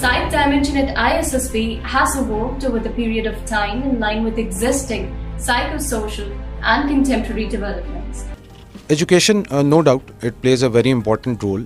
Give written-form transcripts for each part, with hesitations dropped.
Site dimension at ISSB has evolved over the period of time in line with existing psychosocial and contemporary developments. Education, no doubt, it plays a very important role.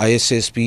ISSB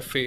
FA.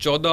14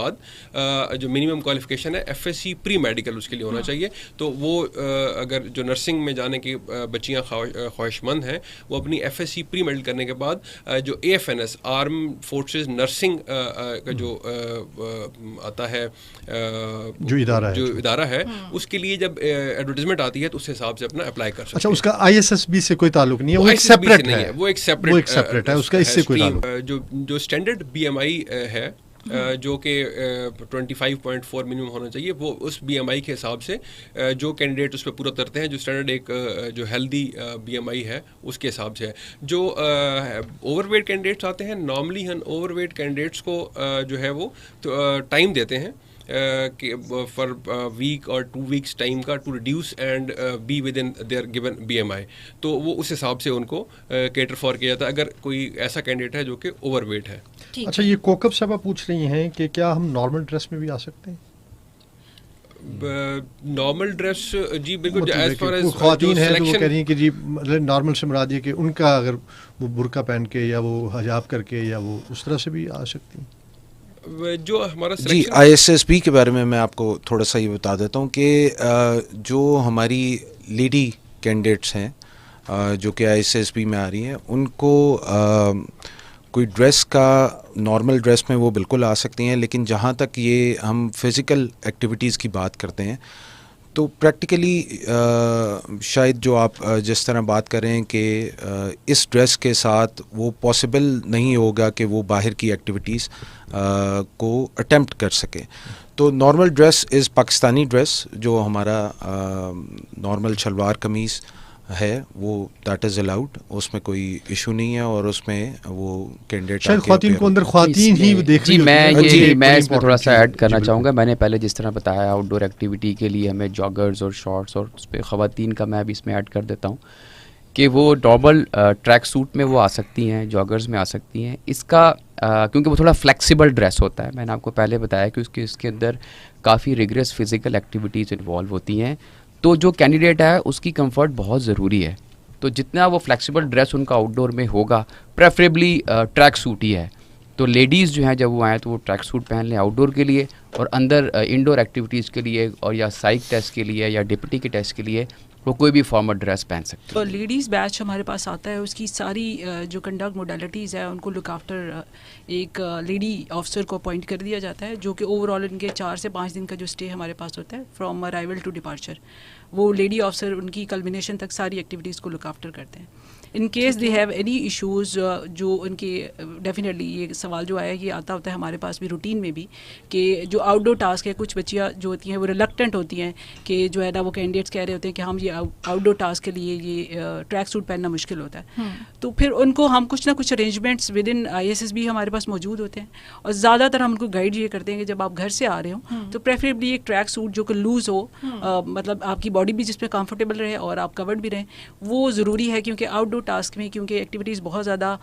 بعد جو minimum qualification ہے FSC pre medical اس کے لیے ہونا چاہیے. تو وہ اگر جو نرسنگ میں جانے کی بچیاں خواہش مند ہیں وہ اپنی FSC پری میڈیکل کرنے کے بعد جو AFNS آرم فورسز نرسنگ کا جو آتا ہے جو ادارہ ہے اس کے لیے جب ایڈورٹیزمنٹ آتی ہے تو اس حساب سے اپنا اپلائی کر سکتے ہیں. اچھا اس کا ISSB سے کوئی تعلق نہیں ہے, وہ ایک سیپریٹ ہے, وہ ایک سیپریٹ ہے, اس کا اس سے کوئی تعلق. جو اسٹینڈرڈ BMI ہے جو کہ 25.4 منیمم ہونا چاہیے, وہ اس BMI کے حساب سے جو کینڈیڈیٹ اس پہ پورا کرتے ہیں, جو اسٹینڈرڈ ایک جو ہیلدی BMI ہے اس کے حساب سے ہے. جو اوور ویٹ کینڈیڈیٹس آتے ہیں, نارملی ہم اوور ویٹ کینڈیڈیٹس کو جو ہے وہ ٹائم دیتے ہیں فار ویک اور 2 weeks ٹائم کا to reduce and be within their given BMI. تو وہ اس حساب سے ان کو کیٹر فار کیا جاتا ہے اگر کوئی ایسا کینڈیڈیٹ ہے جو کہ اوور ویٹ ہے. اچھا یہ کوکب صاحبہ پوچھ رہی ہیں کہ کیا ہم نارمل ڈریس میں بھی آ سکتے ہیں؟ نارمل ڈریس جی بالکل, ایز فار ایز خواتین ہیں تو وہ کہہ رہی ہیں کہ جی نارمل سے مراد یہ کہ ان کا اگر وہ برقع پہن کے یا وہ حجاب کر کے یا وہ اس طرح سے بھی آ سکتی ہیں. جو ہمارا جی ISSB کے بارے میں آپ کو تھوڑا سا یہ بتا دیتا ہوں کہ جو ہماری لیڈی کینڈیڈیٹس ہیں جو کہ ISSB میں آ رہی ہیں, ان کو کوئی ڈریس کا نارمل ڈریس میں وہ بالکل آ سکتی ہیں, لیکن جہاں تک یہ ہم فزیکل ایکٹیویٹیز کی بات کرتے ہیں تو پریکٹیکلی شاید جو آپ جس طرح بات کر رہے ہیں کہ اس ڈریس کے ساتھ وہ پاسبل نہیں ہوگا کہ وہ باہر کی ایکٹیویٹیز کو اٹیمپٹ کر سکے. تو نارمل ڈریس از پاکستانی ڈریس, جو ہمارا نارمل شلوار قمیض ہے وہ دیٹ از الاؤڈ, اس میں کوئی ایشو نہیں ہے, اور اس میں وہ کینڈیڈیٹ شاید خواتین کو اندر خواتین ہی دیکھ رہی ہیں. میں اس میں تھوڑا سا ایڈ کرنا چاہوں گا. میں نے پہلے جس طرح بتایا آؤٹ ڈور ایکٹیویٹی کے لیے ہمیں جاگرز اور شارٹس, اور اس پہ خواتین کا میں بھی اس میں ایڈ کر دیتا ہوں کہ وہ نارمل ٹریک سوٹ میں وہ آ سکتی ہیں, جاگرز میں آ سکتی ہیں. اس کا کیونکہ وہ تھوڑا فلیکسیبل ڈریس ہوتا ہے, میں نے آپ کو پہلے بتایا کہ اس کے اندر کافی ریگریس فزیکل ایکٹیویٹیز انوالو ہوتی ہیں. تو جو کینڈیڈیٹ ہے اس کی کمفرٹ بہت ضروری ہے. تو جتنا وہ فلیکسیبل ڈریس ان کا آؤٹ ڈور میں ہوگا, پریفریبلی ٹریک سوٹ ہی ہے. تو لیڈیز جو ہیں جب وہ آئیں تو وہ ٹریک سوٹ پہن لیں آؤٹ ڈور کے لیے, اور اندر انڈور ایکٹیویٹیز کے لیے اور یا سائیک ٹیسٹ کے لیے یا ڈپٹی کے ٹیسٹ کے لیے وہ کوئی بھی فارمل ڈریس پہن سکتے ہیں. تو لیڈیز بیچ ہمارے پاس آتا ہے, اس کی ساری جو کنڈکٹ موڈیلٹیز ہے ان کو لک آفٹر ایک لیڈی آفیسر کو اپوائنٹ کر دیا جاتا ہے, جو کہ اوور آل ان کے 4 سے 5 دن کا جو اسٹے ہمارے پاس ہوتا ہے فرام ارائیول ٹو ڈپارچر, وہ لیڈی آفیسر ان کی کلمینیشن تک ساری ایکٹیویٹیز کو لک آفٹر کرتے ہیں. In case they have any issues, جو ان کے ڈیفینیٹلی یہ سوال جو آیا یہ آتا ہوتا ہے ہمارے پاس بھی روٹین میں بھی, کہ جو آؤٹ ڈور ٹاسک ہے کچھ بچیاں جو ہوتی ہیں وہ ریلکٹنٹ ہوتی ہیں کہ جو ہے نا وہ کینڈیڈیٹس کہہ رہے ہوتے ہیں کہ ہم یہ آؤٹ ڈور ٹاسک کے لیے یہ ٹریک سوٹ پہننا مشکل ہوتا ہے. تو پھر ان کو ہم کچھ نہ کچھ ارینجمنٹس ود ان ISSB ہمارے پاس موجود ہوتے ہیں, اور زیادہ تر ہم ان کو گائیڈ یہ کرتے ہیں کہ جب آپ گھر سے آ رہے ہوں تو پریفریبلی ایک ٹریک سوٹ جو کہ لوز ہو, مطلب آپ کی باڈی بھی جس پہ کمفرٹیبل رہے اور آپ کورڈ بھی رہیں, وہ ضروری ہے. کیونکہ آؤٹ ڈور ٹاسک میں کیونکہ ایکٹیویٹیز بہت زیادہ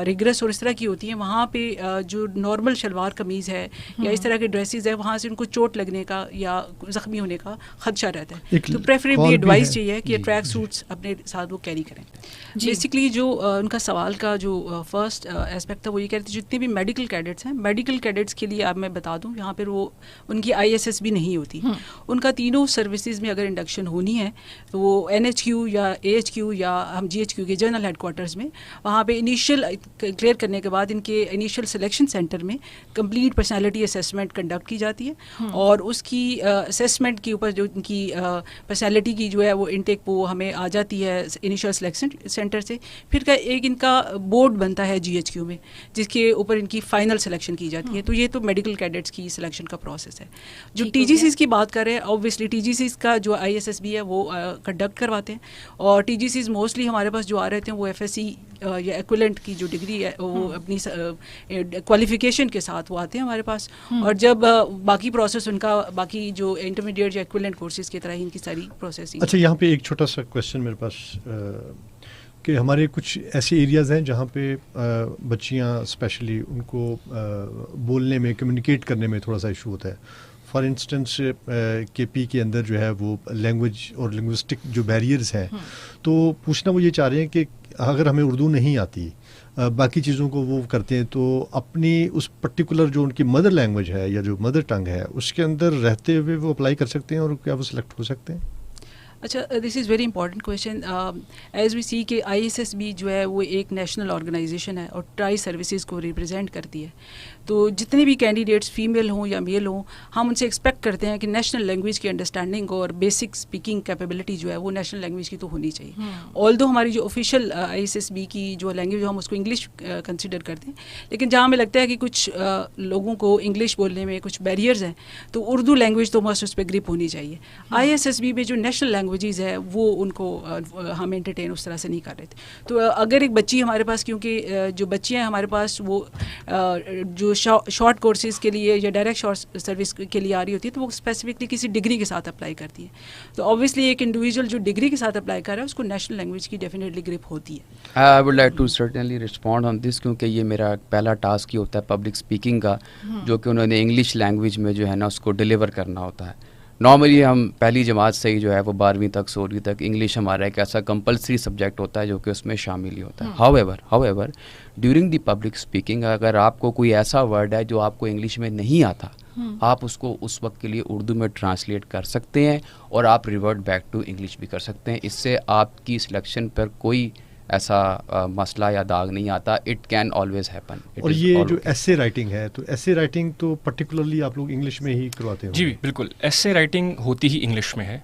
ریگریس اور اس طرح کی ہوتی ہیں, وہاں پہ جو نارمل شلوار قمیض ہے یا اس طرح کے ڈریسز ہے وہاں سے ان کو چوٹ لگنے کا یا زخمی ہونے کا خدشہ رہتا ہے. تو پریفریبلی ایڈوائز چاہیے کہ ٹریک سوٹس اپنے ساتھ وہ کیری کریں. بیسکلی جو ان کا سوال کا جو فرسٹ اسپیکٹ تھا وہ یہ کہتے ہیں جتنے بھی میڈیکل کیڈٹس ہیں, میڈیکل کیڈٹس کے لیے آپ میں بتا دوں یہاں پر وہ ان کی ISSB نہیں ہوتی. ان کا تینوں سروسز میں اگر انڈکشن ہونی ہے تو وہ NHQ یا AHQ یا ہم GHQ کے جنرل ہیڈ کوارٹرز میں, وہاں پہ انیشیل کلیئر کرنے کے بعد ان کے انیشیل سلیکشن سینٹر میں کمپلیٹ پرسنالٹی اسیسمنٹ کنڈکٹ کی جاتی ہے, اور اس کی اسیسمنٹ کے اوپر جو ان کی پرسنالٹی کی جو ہے وہ انٹیک وہ ہمیں آ جاتی ہے انیشیل سلیکشن سینٹر سے. پھر ایک ان کا بورڈ بنتا ہے GHQ میں جس کے اوپر ان کی فائنل سلیکشن کی جاتی ہے. تو یہ تو میڈیکل کیڈٹس کی سلیکشن کا پروسیس ہے. جو TGCs کی بات کر رہے ہیں, اوبویسلی TGCs کا جو ISSB ہے وہ کنڈکٹ کرواتے ہیں, اور TGCs موسٹلی ہمارے پاس جو آ رہے تھے وہ FSC یا ایکویلنٹ کی جو ڈگری ہے وہ اپنی کوالیفیکیشن کے ساتھ وہ آتے ہیں ہمارے پاس, اور جب باقی پروسیس ان کا باقی جو انٹرمیڈیٹ یا ایکویلنٹ کورسز کی طرح ہی ان کی ساری پروسیسنگ. اچھا یہاں پہ ایک چھوٹا سا کویشچن میرے پاس, کہ ہمارے کچھ ایسے ایریاز ہیں جہاں پہ بچیاں اسپیشلی ان کو بولنے میں کمیونیکیٹ کرنے میں تھوڑا سا ایشو ہوتا ہے. فار انسٹنس کے پی کے اندر جو ہے وہ لینگویج اور لنگوسٹک جو بیریئرز ہیں، تو پوچھنا وہ یہ چاہ رہے ہیں کہ اگر ہمیں اردو نہیں آتی، باقی چیزوں کو وہ کرتے ہیں، تو اپنی اس پرٹیکولر جو ان کی مدر لینگویج ہے یا جو مدر ٹنگ ہے اس کے اندر رہتے ہوئے وہ اپلائی کر سکتے ہیں اور کیا وہ سلیکٹ ہو سکتے ہیں؟ اچھا، this is very important question. As we see کہ ISSB جو ہے وہ ایک نیشنل آرگنائزیشن ہے اور ٹرائی سروسز کو ریپرزینٹ کرتی ہے. تو جتنے بھی کینڈیڈیٹس فیمیل ہوں یا میل ہوں، ہم ان سے ایکسپیکٹ کرتے ہیں کہ نیشنل لینگویج کی انڈرسٹینڈنگ اور بیسک اسپیکنگ کیپیبلٹی جو ہے وہ نیشنل لینگویج کی تو ہونی چاہیے. آلدو ہماری جو آفیشیل ISSB کی جو لینگویج ہم اس کو انگلش کنسیڈر کرتے ہیں، لیکن جہاں ہمیں لگتا ہے کہ کچھ لوگوں کو انگلش بولنے میں کچھ بیریئرز ہیں، تو اردو لینگویج تو مسٹ اس پہ گرپ ہونی چاہیے. ISSB میں جو نیشنل لینگویجز ہے وہ ان کو ہم انٹرٹین اس طرح سے نہیں کر رہے تھے. تو اگر ایک بچی ہمارے پاس، کیونکہ جو بچیاں ہیں ہمارے پاس وہ جو شارٹ کورسز کے لیے یا ڈائریکٹ شارٹ سروس کے لیے آ رہی ہوتی ہے، تو وہ اسپیسیفکلی کسی ڈگری کے ساتھ اپلائی کرتی ہے. تو آبویسلی ایک انڈیویجول جو ڈگری کے ساتھ اپلائی کر رہا ہے اس کو نیشنل لینگویج کی ڈیفینیٹلی گرپ ہوتی ہے. I would like to certainly respond on this, کیونکہ یہ میرا پہلا ٹاسک ہی ہوتا ہے پبلک اسپیکنگ کا، جو کہ انہوں نے انگلش لینگویج میں جو ہے نا اس کو ڈلیور کرنا ہوتا ہے. نارملی ہم پہلی جماعت سے ہی جو ہے وہ 12ویں تک 16ویں تک انگلش ہمارا ایک ایسا کمپلسری سبجیکٹ ہوتا ہے جو کہ اس میں شامل ہی ہوتا ہے. How ever during the public speaking اگر آپ کو کوئی ایسا ورڈ ہے جو آپ کو انگلش میں نہیں آتا، آپ اس کو اس وقت کے لیے اردو میں ٹرانسلیٹ کر سکتے ہیں اور آپ ریورٹ بیک ٹو انگلش بھی کر سکتے ہیں. اس سے آپ کی سلیکشن پر کوئی ایسا مسئلہ یا داغ نہیں آتا. It can always happen. اور یہ جو ایسے رائٹنگ ہے، تو ایسے رائٹنگ تو پرٹیکولرلی آپ لوگ انگلش میں ہی کرواتے ہیں؟ جی بالکل، ایسے رائٹنگ ہوتی ہی انگلش میں ہے.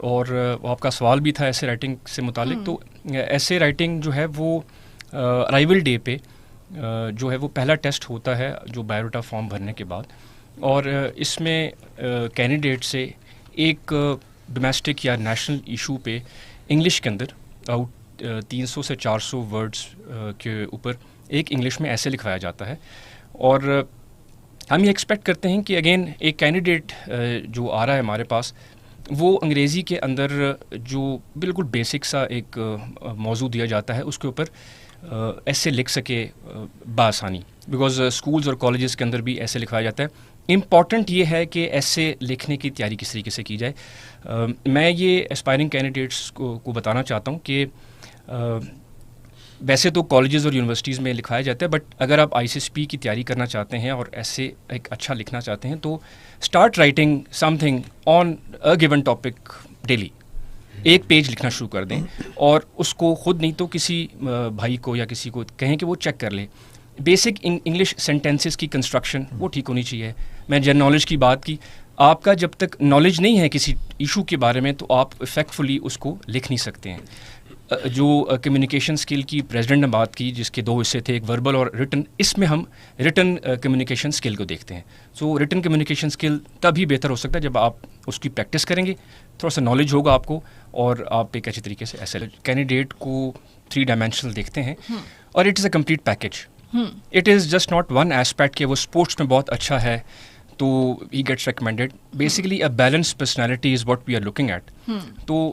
اور آپ کا سوال بھی تھا ایسے رائٹنگ سے متعلق، تو ایسے رائٹنگ جو ہے وہ ارائیول ڈے پہ جو ہے وہ پہلا ٹیسٹ ہوتا ہے جو بایوڈاٹا فارم بھرنے کے بعد، اور اس میں کینڈیڈیٹ سے ایک ڈومیسٹک یا نیشنل ایشو پہ انگلش کے اندر 300 سے 400 ورڈز کے اوپر ایک انگلش میں ایسے لکھوایا جاتا ہے. اور ہم یہ ایکسپیکٹ کرتے ہیں کہ اگین ایک کینڈیڈیٹ جو آ رہا ہے ہمارے پاس، وہ انگریزی کے اندر جو بالکل بیسک سا ایک موضوع دیا جاتا ہے اس کے اوپر ایسے لکھ سکے بآسانی، بیکاز اسکولز اور کالجز کے اندر بھی ایسے لکھوایا جاتا ہے. امپورٹنٹ یہ ہے کہ ایسے لکھنے کی تیاری کس طریقے سے کی جائے. میں یہ اسپائرنگ کینڈیڈیٹس کو بتانا چاہتا ہوں کہ ویسے تو کالجز اور یونیورسٹیز میں لکھوایا جاتا ہے، بٹ اگر آپ ISSB کی تیاری کرنا چاہتے ہیں اور ایسے ایک اچھا لکھنا چاہتے ہیں تو start writing some thing on a given topic daily. ایک پیج لکھنا شروع کر دیں اور اس کو خود نہیں تو کسی بھائی کو یا کسی کو کہیں کہ وہ چیک کر لے. بیسک انگلش سینٹینسز کی کنسٹرکشن وہ ٹھیک ہونی چاہیے. میں جنرل نالج کی بات کی، آپ کا جب تک نالج نہیں ہے کسی ایشو کے بارے میں تو آپ افیکٹفلی اس کو لکھ نہیں سکتے ہیں. جو کمیونیکیشن اسکل کی پریزیڈنٹ نے بات کی جس کے 2 حصے تھے، ایک وربل اور ریٹن، اس میں ہم ریٹن کمیونیکیشن اسکل کو دیکھتے ہیں. سو ریٹن کمیونیکیشن اسکل تبھی بہتر ہو سکتا ہے جب آپ اس کی پریکٹس کریں گے، تھوڑا سا نالج ہوگا آپ کو، اور آپ ایک اچھے طریقے سے ایسے کینڈیڈیٹ کو 3 ڈائمینشنل دیکھتے ہیں. اور it is a complete package. It is just not one aspect کہ وہ اسپورٹس میں بہت اچھا ہے تو ہی gets recommended. Basically a balance personality is what we are looking at. تو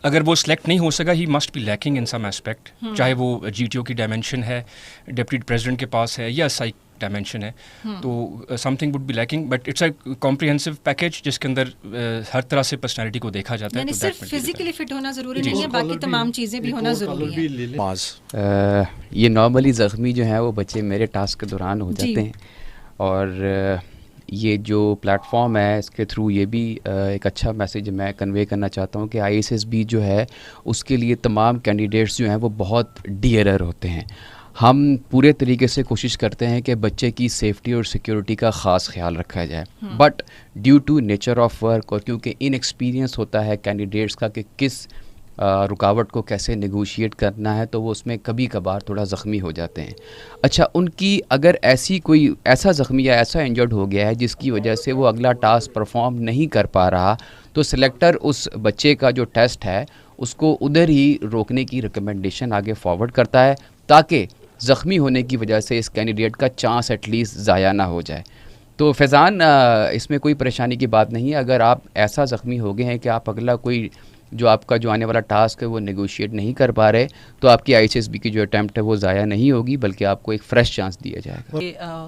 اگر وہ سلیکٹ نہیں ہو سکا، he must be lacking in some aspect, چاہے وہ GTO کی ڈائمینشن ہے، ڈپٹی پریزیڈنٹ کے پاس ہے، یا سائیک ڈائمینشن ہے، تو something would be lacking. But it's a comprehensive package جس کے اندر ہر طرح سے پرسنالٹی کو دیکھا جاتا ہے. یعنی صرف فزیکلی فٹ ہونا ضروری نہیں ہے، باقی تمام چیزیں بھی ہونا ضروری ہے. یہ نارملی زخمی جو ہیں وہ بچے میرے ٹاسک کے دوران ہو جاتے ہیں، اور یہ جو پلیٹ فارم ہے اس کے تھرو یہ بھی ایک اچھا میسیج میں کنوے کرنا چاہتا ہوں کہ ISSB جو ہے اس کے لیے تمام کینڈیڈیٹس جو ہیں وہ بہت ڈیئرر ہوتے ہیں. ہم پورے طریقے سے کوشش کرتے ہیں کہ بچے کی سیفٹی اور سیکیورٹی کا خاص خیال رکھا جائے، but due to nature of work اور کیونکہ ان ایکسپیرینس ہوتا ہے کینڈیڈیٹس کا کہ کس رکاوٹ کو کیسے نیگوشیٹ کرنا ہے، تو وہ اس میں کبھی کبھار تھوڑا زخمی ہو جاتے ہیں. اچھا، ان کی اگر ایسی کوئی ایسا زخمی یا ایسا انجرڈ ہو گیا ہے جس کی وجہ سے وہ اگلا ٹاسک پرفارم نہیں کر پا رہا، تو سلیکٹر اس بچے کا جو ٹیسٹ ہے اس کو ادھر ہی روکنے کی ریکمنڈیشن آگے فارورڈ کرتا ہے، تاکہ زخمی ہونے کی وجہ سے اس کینڈیڈیٹ کا چانس ایٹ لیسٹ ضائع نہ ہو جائے. تو فیضان، اس میں کوئی پریشانی کی بات نہیں ہے. اگر آپ ایسا زخمی ہو گئے ہیں کہ آپ اگلا کوئی جو آپ کا جو آنے والا ٹاسک ہے وہ نیگوشیٹ نہیں کر پا رہے، تو آپ کی ISSB کی جو اٹیمپٹ ہے وہ ضائع نہیں ہوگی، بلکہ آپ کو ایک فریش چانس دیا جائے گا.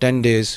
10 days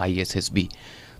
ISSB.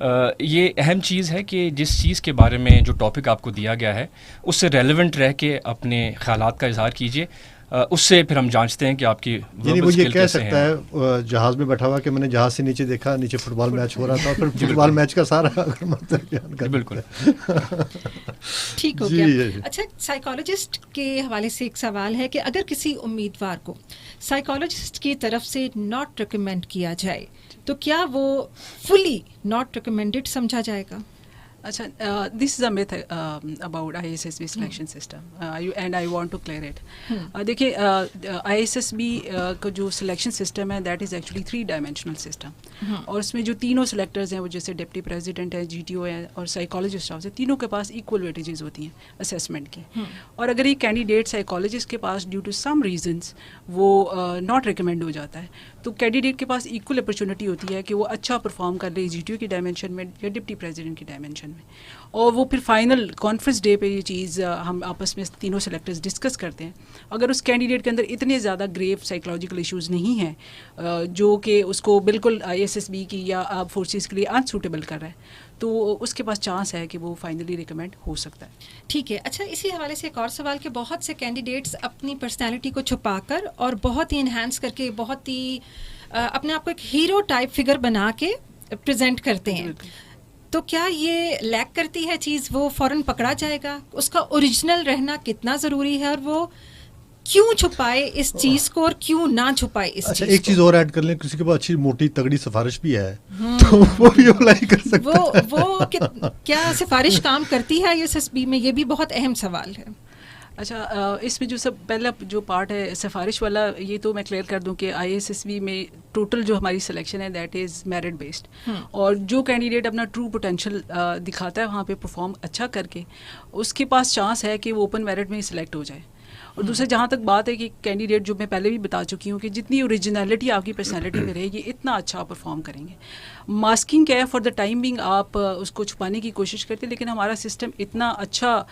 یہ اہم چیز ہے کہ جس چیز کے بارے میں جو ٹاپک آپ کو دیا گیا ہے اس سے ریلیونٹ رہ کے اپنے خیالات کا اظہار کیجیے. اس سے پھر ہم جانچتے ہیں کہ آپ کی یعنی وہ یہ کہہ سکتا ہے جہاز میں بیٹھا ہوا کہ میں نے جہاز سے نیچے دیکھا, نیچے فٹ بال میچ ہو رہا تھا, پھر فٹ بال میچ کا سارا بیان کر. بالکل ٹھیک ہو گیا. اچھا, سائیکالوجسٹ کے حوالے سے ایک سوال ہے کہ اگر کسی امیدوار کو سائیکالوجسٹ کی طرف سے ناٹ ریکمینڈ کیا جائے تو کیا وہ فلی ناٹ ریکمینڈڈ سمجھا جائے گا؟ اچھا, this is a myth about I S S B selection system and I want to clear it. دیکھیے, آئی ایس ایس بی کا جو سلیکشن سسٹم ہے that is actually 3 dimensional system, اور اس میں جو تینوں سلیکٹرز ہیں وہ جیسے ڈپٹی پریزیڈنٹ ہے, جی ٹی او ہے اور سائیکالوجسٹ ہاؤس ہے, تینوں کے پاس ایکول ویٹیجز ہوتی ہیں اسیسمنٹ کی. اور اگر ایک کینڈیڈیٹ سائیکالوجسٹ کے پاس ڈیو ٹو سم ریزنس وہ ناٹ ریکمینڈ ہو جاتا ہے تو کینڈیڈیٹ کے پاس ایکول اپرچونیٹی ہوتی ہے کہ وہ اچھا پرفارم کر لے جی ٹی او کی ڈائمینشن میں یا ڈپٹی پریزیڈنٹ کی ڈائمینشن میں, اور وہ پھر فائنل کانفرنس ڈے پہ یہ چیز ہم آپس میں تینوں سلیکٹرز ڈسکس کرتے ہیں. اگر اس کینڈیڈیٹ کے اندر اتنے زیادہ گریو سائیکولوجیکل ایشوز نہیں ہیں جو کہ اس کو بالکل آئی ایس ایس بی کی یا آپ فورسز کے لیے انسوٹیبل کر رہا ہے تو اس کے پاس چانس ہے کہ وہ فائنلی ریکمینڈ ہو سکتا ہے. ٹھیک ہے. اچھا, اسی حوالے سے ایک اور سوال کہ بہت سے کینڈیڈیٹس اپنی پرسنالٹی کو چھپا کر اور بہت ہی انہینس کر کے بہت ہی اپنے آپ کو ایک ہیرو ٹائپ فگر بنا کے پریزنٹ کرتے ہیں, تو کیا یہ لیک کرتی ہے چیز, وہ فوراً پکڑا جائے گا؟ اس کا اوریجنل رہنا کتنا ضروری ہے, اور وہ کیوں چھپائے اس چیز کو اور کیوں نہ چھپائے اس چیز کو؟ ایک چیز اور ایڈ کر لیں, کسی کے پاس اچھی موٹی تگڑی سفارش بھی ہے تو وہ بھی اپلائی کر سکتا ہے. وہ کیا سفارش کام کرتی ہے آئی ایس ایس بی میں؟ یہ بھی بہت اہم سوال ہے. اچھا, اس میں جو سب پہلا جو پارٹ ہے سفارش والا, یہ تو میں کلیئر کر دوں کہ آئی ایس ایس بی میں ٹوٹل جو ہماری سلیکشن ہے دیٹ از میرٹ بیسڈ, اور جو کینڈیڈیٹ اپنا ٹرو پوٹینشیل دکھاتا ہے وہاں پہ پرفارم اچھا کر کے اس کے پاس چانس ہے کہ وہ اوپن میرٹ میں ہی سلیکٹ ہو جائے. اور دوسرا جہاں تک بات ہے کہ کینڈیڈیٹ جو میں پہلے بھی بتا چکی ہوں کہ جتنی اوریجنلٹی آپ کی پرسنالٹی میں رہے گی اتنا اچھا پرفارم کریں گے. ماسکنگ کیا ہے, فار دا ٹائم بینگ آپ اس کو چھپانے کی کوشش کرتے ہیں, لیکن ہمارا سسٹم اتنا اچھا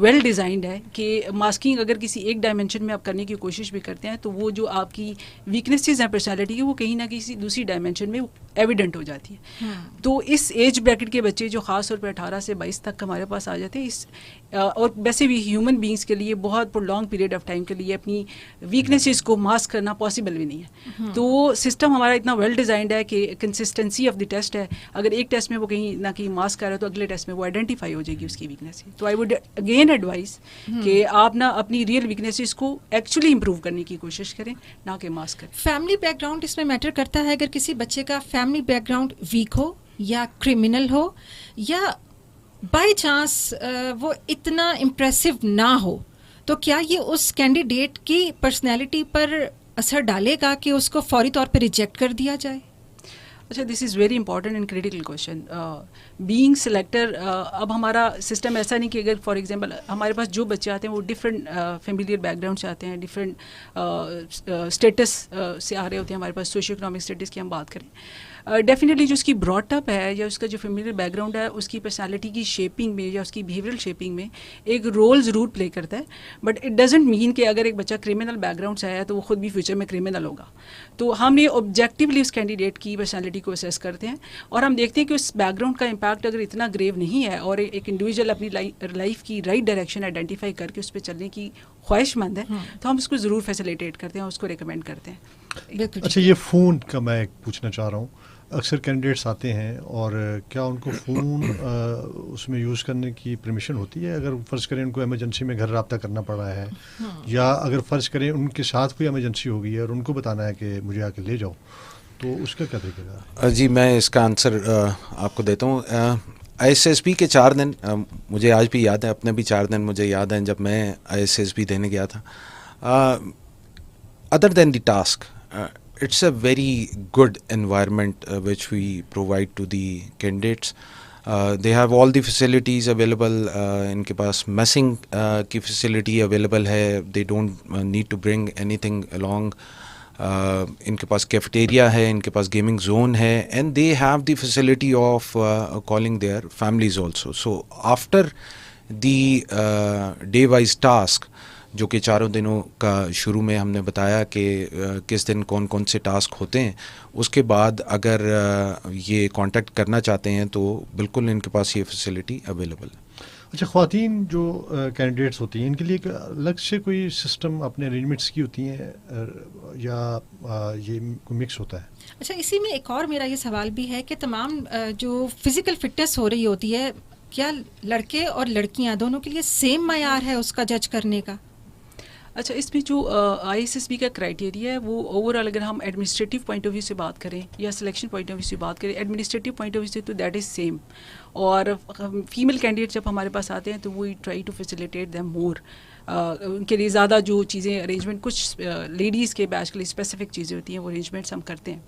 ویل ڈیزائنڈ ہے کہ ماسکنگ اگر کسی ایک ڈائمینشن میں آپ کرنے کی کوشش بھی کرتے ہیں تو وہ جو آپ کی ویکنیسز ہیں پرسنالٹی کی وہ کہیں نہ کسی دوسری ڈائمینشن میں ایویڈنٹ ہو جاتی ہے. تو اس ایج بریکٹ کے بچے جو خاص طور پہ 18 سے 22 تک ہمارے پاس آ جاتے ہیں, اس اور ویسے بھی ہیومن بینگس کے لیے بہت پر لانگ پیریڈ آف ٹائم کے لیے اپنی ویکنیسز کو ماسک کرنا پاسبل بھی نہیں ہے. تو وہ سسٹم ہمارا اتنا ویل ڈیزائنڈ ہے کہ کنسسٹنسی آف دی ٹیسٹ ہے, اگر ایک ٹیسٹ میں وہ کہیں نہ کہیں ماسک کر رہا ہے تو اگلے ٹیسٹ میں وہ آئیڈینٹیفائی ہو جائے گی اس کی ویکنیس. تو آئی ووڈ اگین ایڈوائز کہ آپ نا اپنی ریئل ویکنیسز کو ایکچولی امپروو کرنے کی کوشش کریں, نہ کہ ماسک کریں. فیملی بیک گراؤنڈ اس میں میٹر کرتا ہے. اگر کسی بچے کا فیملی بیک گراؤنڈ ویک ہو یا کرمنل ہو یا بائی چانس وہ اتنا امپریسو نہ ہو, تو کیا یہ اس کینڈیڈیٹ کی پرسنالٹی پر اثر ڈالے گا کہ اس کو فوری طور پہ ریجیکٹ کر دیا جائے؟ اچھا, this is very important and critical question. Being selector, اب ہمارا سسٹم ایسا نہیں کہ اگر فار ایگزامپل ہمارے پاس جو بچے آتے ہیں وہ ڈفرینٹ فیملیئر بیک گراؤنڈ سے آتے ہیں, ڈفرینٹ اسٹیٹس سے آ رہے ہوتے ہیں ہمارے پاس, سوشو اکنامک اسٹیٹس کی ہم بات کریں, ڈیفینیٹلی جو اس کی براٹ اپ ہے یا اس کا جو فیملیئر بیک گراؤنڈ ہے اس کی پرسنالٹی کی شیپنگ میں یا اس کی بیہیویئرل شیپنگ میں ایک رول ضرور پلے کرتا ہے. بٹ اٹ ڈزنٹ مین کہ اگر ایک بچہ کرمنل بیک گراؤنڈ سے آیا ہے تو وہ خود بھی فیوچر میں کرمنل ہوگا. تو ہم یہ آبجیکٹیولی اس کینڈیڈیٹ کی پرسنالٹی کو اسیس کرتے ہیں اور ہم دیکھتے ہیں کہ اس بیک گراؤنڈ کا امپیکٹ اگر اتنا گریو نہیں ہے اور ایک انڈیویجول اپنی لائف کی رائٹ ڈائریکشن آئیڈینٹیفائی کر کے اس پہ چلنے کی خواہش مند ہے تو ہم اس کو ضرور فیسیلیٹیٹ کرتے ہیں, اس کو ریکمینڈ کرتے ہیں. اچھا, یہ فون کا میں ایک پوچھنا چاہ رہا ہوں. اکثر کینڈیڈیٹس آتے ہیں اور کیا ان کو فون اس میں یوز کرنے کی پرمیشن ہوتی ہے؟ اگر فرض کریں ان کو ایمرجنسی میں گھر رابطہ کرنا پڑ رہا ہے, یا اگر فرض کریں ان کے ساتھ کوئی ایمرجنسی ہو گئی ہے اور ان کو بتانا ہے کہ مجھے آ کے لے جاؤ, تو اس کا کیا طریقہ ہے؟ جی, میں اس کا آنسر آپ کو دیتا ہوں. آئی ایس ایس بی کے 4 دن مجھے آج بھی یاد ہے, اپنے بھی 4 دن مجھے یاد ہیں جب میں آئی ایس ایس بی دینے گیا تھا. Other than the task, it's a very good environment which we provide to the candidates. They have all the facilities available. ان کے پاس messing کی facility available ہے. They don't need to bring anything along. ان کے پاس cafeteria ہے, ان کے پاس gaming zone ہے, and they have the facility of calling their families also. So after the day-wise task, جو کہ 4 دنوں کا شروع میں ہم نے بتایا کہ کس دن کون کون سے ٹاسک ہوتے ہیں. اس کے بعد اگر یہ کانٹیکٹ کرنا چاہتے ہیں تو بالکل ان کے پاس یہ فیسلٹی اویلیبل ہے. اچھا، خواتین جو کینڈیڈیٹس ہوتی ہیں ان کے لیے الگ سے کوئی سسٹم اپنے ارینجمنٹس کی ہوتی ہیں یا یہ مکس ہوتا ہے؟ اچھا، اسی میں ایک اور میرا یہ سوال بھی ہے کہ تمام جو فزیکل فٹنس ہو رہی ہوتی ہے، کیا لڑکے اور لڑکیاں دونوں کے لیے سیم معیار ہے اس کا جج کرنے کا؟ اچھا، اس میں جو آئی ایس ایس بی کا کرائٹیریا ہے وہ اوور آل اگر ہم ایڈمنسٹریٹو پوائنٹ آف ویو سے بات کریں یا سلیکشن پوائنٹ آف ویو سے بات کریں، ایڈمنسٹریٹو پوائنٹ آف ویو سے تو دیٹ از سیم. اور فیمیل کینڈیڈیٹ جب ہمارے پاس آتے ہیں تو we try to facilitate them more. ان کے لیے زیادہ جو چیزیں ارینجمنٹ کچھ لیڈیز کے بیچ کے لیے اسپیسیفک چیزیں ہوتی ہیں وہ ارینجمنٹس ہم کرتے ہیں.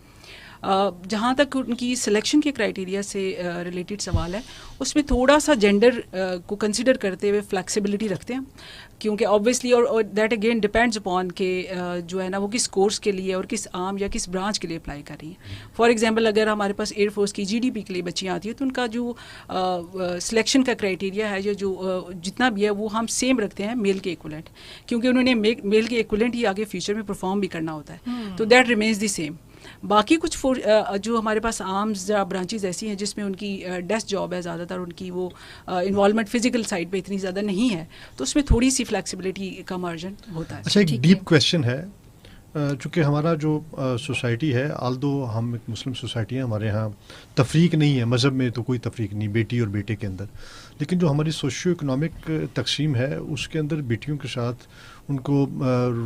جہاں تک ان کی سلیکشن کے کرائٹیریا سے ریلیٹڈ سوال ہے، اس میں تھوڑا سا جینڈر کو کنسیڈر کرتے ہوئے فلیکسیبلٹی رکھتے ہیں، کیونکہ آبویسلی اور دیٹ اگین ڈپینڈز اپون کہ جو ہے نا وہ کس کورس کے لیے اور کس عام یا کس برانچ کے لیے اپلائی کر رہی ہیں. فار ایگزامپل اگر ہمارے پاس ایئر فورس کی جی ڈی پی کے لیے بچیاں آتی ہیں تو ان کا جو سلیکشن کا کرائٹیریا ہے یا جو جتنا بھی ہے وہ ہم سیم رکھتے ہیں میل کے ایکولنٹ، کیونکہ انہوں نے میل کے ایکولنٹ ہی آگے فیوچر میں پرفارم بھی کرنا ہوتا ہے، تو دیٹ ریمینز دی سیم. باقی کچھ جو ہمارے پاس آرمز یا برانچز ایسی ہیں جس میں ان کی ڈیسک جاب ہے، زیادہ تر ان کی وہ انوالومنٹ فزیکل سائڈ پہ اتنی زیادہ نہیں ہے، تو اس میں تھوڑی سی فلیکسیبلٹی کا مارجن ہوتا ہے. اچھا، ایک ڈیپ کویشچن ہے، چونکہ ہمارا جو سوسائٹی ہے، آلدو ہم ایک مسلم سوسائٹی ہے، ہمارے ہاں تفریق نہیں ہے، مذہب میں تو کوئی تفریق نہیں بیٹی اور بیٹے کے اندر، لیکن جو ہماری سوشیو اکنامک تقسیم ہے اس کے اندر بیٹیوں کے ساتھ ان کو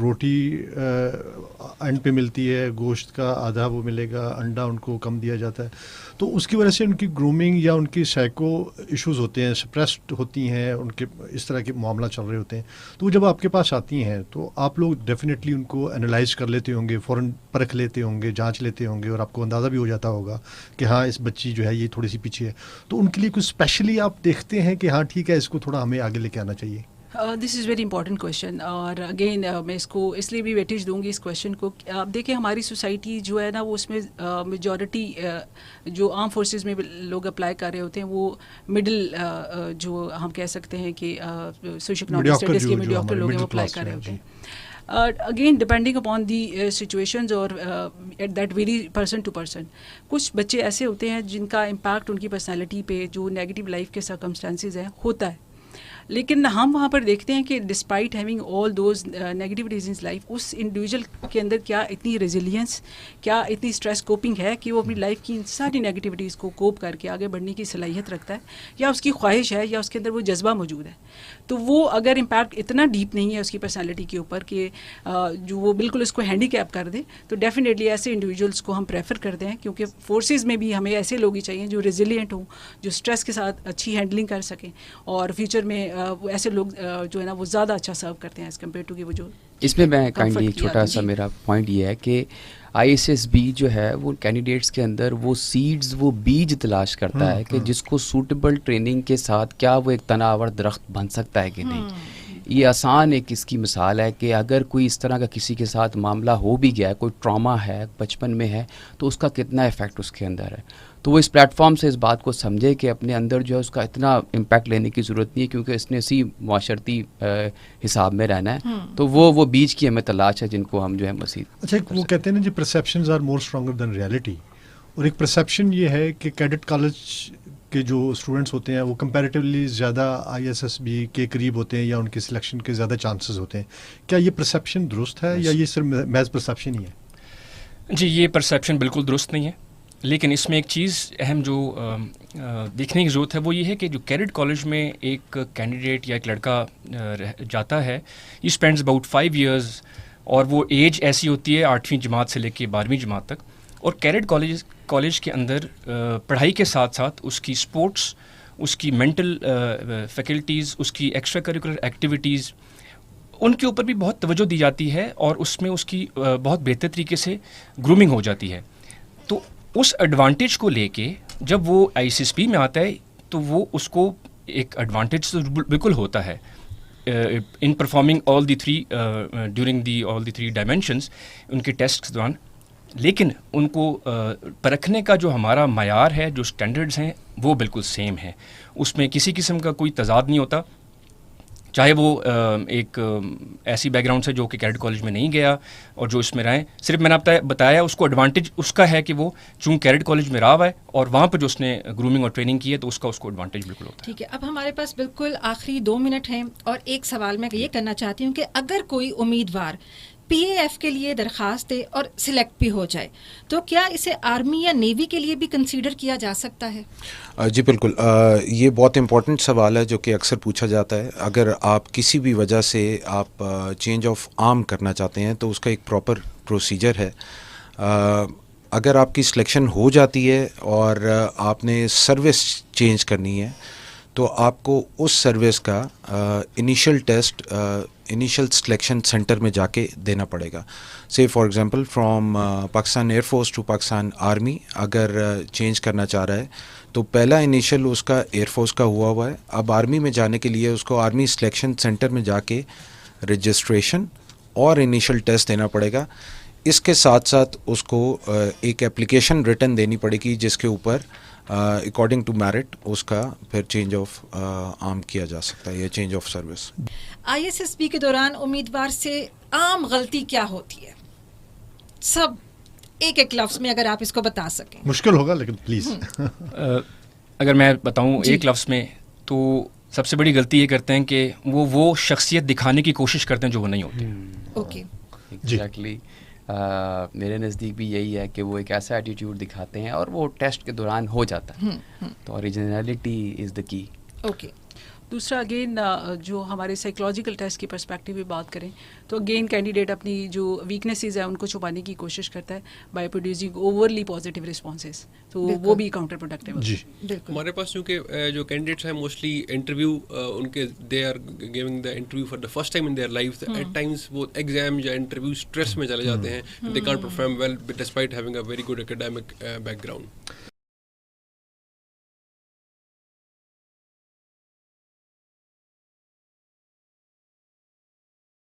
روٹی اینڈ پہ ملتی ہے، گوشت کا آدھا وہ ملے گا، انڈا ان کو کم دیا جاتا ہے، تو اس کی وجہ سے ان کی گرومنگ یا ان کی سائیکو ایشوز ہوتے ہیں، سپریسڈ ہوتی ہیں، ان کے اس طرح کے معاملہ چل رہے ہوتے ہیں. تو وہ جب آپ کے پاس آتی ہیں تو آپ لوگ ڈیفینیٹلی ان کو انالائز کر لیتے ہوں گے، فوراً پرکھ لیتے ہوں گے، جانچ لیتے ہوں گے، اور آپ کو اندازہ بھی ہو جاتا ہوگا کہ ہاں اس بچی جو ہے یہ تھوڑی سی پیچھے ہے. تو ان کے لیے کچھ اسپیشلی آپ دیکھتے ہیں کہ ہاں ٹھیک ہے اس کو تھوڑا ہمیں آگے لے کے آنا چاہیے؟ دس از ویری امپورٹنٹ کویشچن، اور اگین میں اس کو اس لیے بھی ویٹیج دوں گی اس کویشچن کو. آپ دیکھیں ہماری سوسائٹی جو ہے نا وہ اس میں میجورٹی جو آرم فورسز میں لوگ اپلائی کر رہے ہوتے ہیں وہ مڈل جو ہم کہہ سکتے ہیں کہ سوشل اکنامک اسٹیٹس کے میڈیوکر لوگ ہیں وہ اپلائی کر رہے ہوتے ہیں. Again depending upon the situations اور at that very person to person. کچھ بچے ایسے ہوتے ہیں جن کا امپیکٹ ان کی پرسنالٹی پہ جو نیگیٹو لائف کے سرکمسٹانسز ہیں ہوتا ہے، لیکن ہم وہاں پر دیکھتے ہیں کہ despite having all those negativities in life, اس انڈیویجول کے اندر کیا اتنی ریزیلینس، کیا اتنی اسٹریس کوپنگ ہے کہ وہ اپنی لائف کی ان ساری نیگیٹیوٹیز کو کوپ کر کے آگے بڑھنے کی صلاحیت رکھتا ہے، یا اس کی خواہش ہے یا اس کے اندر وہ جذبہ موجود ہے. تو وہ اگر امپیکٹ اتنا ڈیپ نہیں ہے اس کی پرسنالٹی کے اوپر کہ جو وہ بالکل اس کو ہینڈی کیپ کر دے، تو ڈیفینیٹلی ایسے انڈیویجولس کو ہم پریفر کرتے ہیں، کیونکہ فورسز میں بھی ہمیں ایسے لوگ ہی چاہیے جو ریزیلینٹ ہوں، جو اسٹریس کے ساتھ اچھی ہینڈلنگ کر سکیں، اور فیوچر میں ایسے لوگ جو ہے نا وہ زیادہ اچھا سرو کرتے ہیں ایز کمپیئر ٹو کہ وہ جو. اس میں میں کائنڈلی ایک چھوٹا سا میرا پوائنٹ یہ ہے کہ آئی ایس ایس بی جو ہے وہ کینڈیڈیٹس کے اندر وہ سیڈز، وہ بیج تلاش کرتا ہے کہ جس کو سوٹیبل ٹریننگ کے ساتھ کیا وہ ایک تناور درخت بن سکتا ہے کہ نہیں. یہ آسان ایک اس کی مثال ہے کہ اگر کوئی اس طرح کا کسی کے ساتھ معاملہ ہو بھی گیا ہے، کوئی ٹراما ہے بچپن میں ہے، تو اس کا کتنا ایفیکٹ اس کے اندر ہے. تو وہ اس پلیٹ فارم سے اس بات کو سمجھے کہ اپنے اندر جو ہے اس کا اتنا امپیکٹ لینے کی ضرورت نہیں ہے، کیونکہ اس نے اسی معاشرتی حساب میں رہنا ہے. تو وہ بیج کی ہمیں تلاش ہے جن کو ہم جو ہے مزید. اچھا، وہ کہتے ہیں نا جی perceptions are more stronger than reality, اور ایک پرسیپشن یہ ہے کہ کیڈٹ کالج کے جو اسٹوڈنٹس ہوتے ہیں وہ کمپیریٹیولی زیادہ آئی ایس ایس بی کے قریب ہوتے ہیں یا ان کے سلیکشن کے زیادہ چانسز ہوتے ہیں. کیا یہ پرسیپشن درست ہے یا یہ صرف محض پرسیپشن ہی ہے؟ جی، یہ پرسیپشن بالکل درست نہیں ہے، لیکن اس میں ایک چیز اہم جو دیکھنے کی ضرورت ہے وہ یہ ہے کہ جو کیڈٹ کالج میں ایک کینڈیڈیٹ یا ایک لڑکا جاتا ہے، یہ اسپینڈز اباؤٹ 5 ایئرز، اور وہ ایج ایسی ہوتی ہے 8ویں جماعت سے لے کے 12ویں جماعت تک. اور کیڈٹ کالج کے اندر پڑھائی کے ساتھ ساتھ اس کی اسپورٹس، اس کی مینٹل فیکلٹیز، اس کی ایکسٹرا کریکولر ایکٹیویٹیز، ان کے اوپر بھی بہت توجہ دی جاتی ہے، اور اس میں اس کی بہت بہتر طریقے سے گرومنگ ہو جاتی ہے. تو اس ایڈوانٹیج کو لے کے جب وہ آئی سی ایس پی میں آتا ہے تو وہ اس کو ایک ایڈوانٹیج تو بالکل ہوتا ہے in performing all the 3 during the all the 3 dimensions in کے ٹیسٹ کے دوران، لیکن ان کو پرکھنے کا جو ہمارا معیار ہے، جو اسٹینڈرڈز ہیں، وہ بالکل سیم ہے. اس میں کسی قسم کا کوئی تضاد نہیں ہوتا. چاہے وہ ایک ایسی بیک گراؤنڈ سے جو کہ کیڈٹ کالج میں نہیں گیا اور جو اس میں رہیں. صرف میں نے بتایا اس کو ایڈوانٹیج اس کا ہے کہ وہ چونکہ کیڈٹ کالج میں رہا ہوا ہے اور وہاں پہ جو اس نے گرومنگ اور ٹریننگ کی ہے تو اس کو ایڈوانٹیج بالکل ہوتا ہے. ٹھیک ہے, اب ہمارے پاس بالکل آخری 2 منٹ ہیں اور ایک سوال میں یہ کرنا چاہتی ہوں کہ اگر کوئی امیدوار پی اے ایف کے لیے درخواست دے اور سلیکٹ بھی ہو جائے تو کیا اسے آرمی یا نیوی کے لیے بھی کنسیڈر کیا جا سکتا ہے؟ جی بالکل, یہ بہت امپورٹنٹ سوال ہے جو کہ اکثر پوچھا جاتا ہے. اگر آپ کسی بھی وجہ سے آپ چینج آف آرم کرنا چاہتے ہیں تو اس کا ایک پراپر پروسیجر ہے. اگر آپ کی سلیکشن ہو جاتی ہے اور آپ نے سروس چینج کرنی ہے تو آپ کو اس سروس کا initial test initial selection centre میں جا کے دینا پڑے گا. Say for example from Pakistan air force to Pakistan army اگر چینج کرنا چاہ رہا ہے تو پہلا انیشیل اس کا ایئر فورس کا ہوا ہے. اب آرمی میں جانے کے لیے اس کو آرمی سلیکشن سینٹر میں جا کے رجسٹریشن اور انیشیل ٹیسٹ دینا پڑے گا. اس کے ساتھ ساتھ اس کو ایک اپلیکیشن ریٹن دینی پڑے گی جس کے اوپر اکارڈنگ ٹو میرٹ اس کا پھر چینج آف آرم کیا جا سکتا ہے یا change of service. I S S be کے دوران امیدوار سے عام غلطی کیا ہوتی ہے؟ سب ایک لفظ میں اگر آپ اس کو بتا سکیں. مشکل ہوگا لیکن پلیز. اگر میں بتاؤں ایک لفظ میں تو سب سے بڑی غلطی یہ کرتے ہیں کہ وہ شخصیت دکھانے کی کوشش کرتے ہیں جو وہ نہیں ہوتے. Okay, exactly. میرے نزدیک بھی یہی ہے کہ وہ ایک ایسا ایٹیٹیوڈ دکھاتے ہیں اور وہ ٹیسٹ کے دوران ہو جاتا ہے. تو اوریجنلٹی از دا کی. اوکے. دوسرا اگین جو ہمارے سائیکولوجیکل ٹیسٹ کی پرسپیکٹیو بھی بات کریں تو اگین کینڈیڈیٹ اپنی جو ویکنیسز ہیں ان کو چھپانے کی کوشش کرتا ہے by producing overly positive responses, تو وہ بھی کاؤنٹر پروڈکٹیو. جی ہمارے پاس چونکہ جو کینڈیڈیٹس ہیں موسٹلی انٹرویو ان کے they are giving the interview for the first time in their life, at times وہ ایگزام یا انٹرویو اسٹریس میں چلے جاتے ہیں. They can't perform well despite having a very good academic back ground.